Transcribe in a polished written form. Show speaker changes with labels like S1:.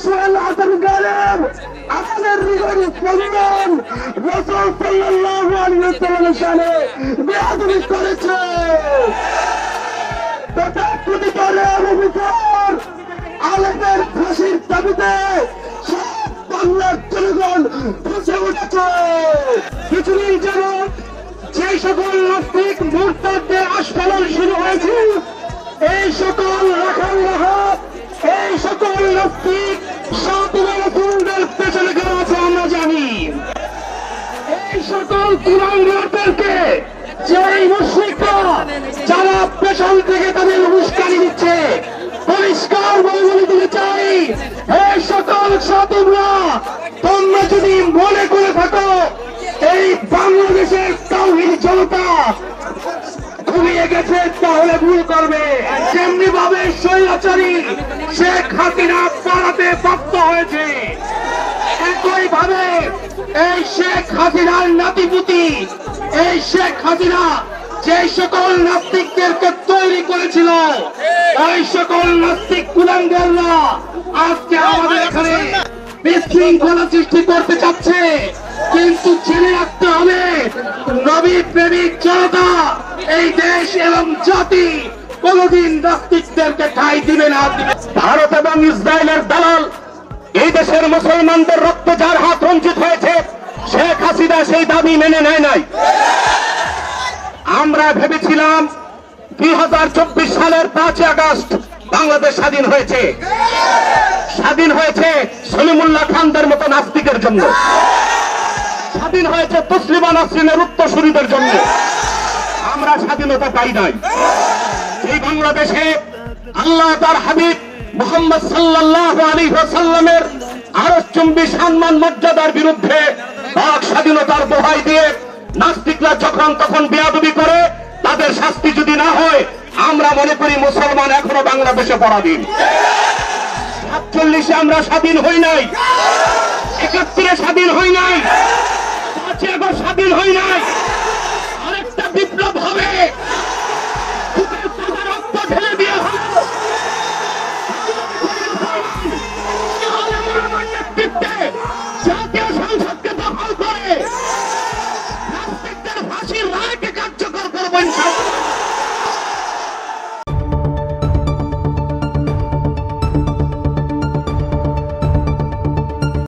S1: সোহেল হাসান গালেব আমাদের হৃদয় স্পন্দন রাসূল সাল্লাল্লাহু আলাইহি ওয়াসাল্লামের শানে বেয়াদবি করেছে। তথাকথিত আবু বকর আলেমের ফাঁসির দাবিতে সব বাংলার জনগণ ফুঁসে উঠেছে। কিছুদিন যাবৎ যে সকল নাস্তিক মুরতাদদের আস্ফালন শুরু হয়েছে, এই সকল রাখাল রাহাত, এই সকল নাস্তিক সাতবার রাসূলদের পেছনে কেন আছে আমরা জানি। এই সকল কুলাঙ্গারদেরকে যেই মুশরিকরা যারা পেছন থেকে তাদের উস্কানি দিচ্ছে, পরিষ্কার বলে দিতে চাই, এই সকল সাধুরা তোমরা যদি মনে করে থাকো এই বাংলাদেশের তাওহীদ জনতা ঘুমিয়ে গেছে তাহলে ভুল করবে। যেমনি ভাবে স্বৈরাচারী শেখ হাসিনা পালাতে বাধ্য হয়েছে, একই ভাবে এই শেখ হাসিনার নাতিপুতি, এই শেখ হাসিনা যে সকল নাস্তিকদেরকে তৈরি করেছিল, ওই সকল নাস্তিক কুলাঙ্গাররা আজকে আমাদের এখানে বিশৃঙ্খলা সৃষ্টি করতে চাচ্ছে। কিন্তু জেনে রাখতে হবে, নবী প্রেমিক জনতা এই দেশ এবং জাতি কোনদিন নাস্তিকদেরকে ঠাঁই দিবে না। ভারত এবং ইসরায়েলের দালাল এই দেশের মুসলমানদের রক্ত যার হাত রঞ্জিত হয়েছে, শেখ হাসিনা সেই দাবি মেনে নেয় নাই। আমরা ভেবেছিলাম 2024 সালের 5 আগস্ট বাংলাদেশ স্বাধীন হয়েছে। স্বাধীন হয়েছে সলিমুল্লাহ খানদের মতো নাস্তিকের জন্য, স্বাধীন হয়েছে তসলিমা নাসরিনের উত্তরসূরিদের জন্য। আমরা স্বাধীনতা পাই নাই। এই বাংলাদেশে আল্লাহ তার হাবিব মুহাম্মদ সাল্লাল্লাহু আলাইহি ওয়াসাল্লামের আরশচুম্বী সম্মান মর্যাদার বিরুদ্ধে বাক স্বাধীনতার দোহাই দিয়ে নাস্তিকরা যখন তখন বেয়াদবি করে, তাদের শাস্তি যদি না হয়, আমরা মনে করি মুসলমান এখনো বাংলাদেশে পরাধীন। 47 আমরা স্বাধীন হই নাই, 71 স্বাধীন হই নাই, 5 আগস্ট স্বাধীন হই নাই। আরেকটা বিপ্লব হবে,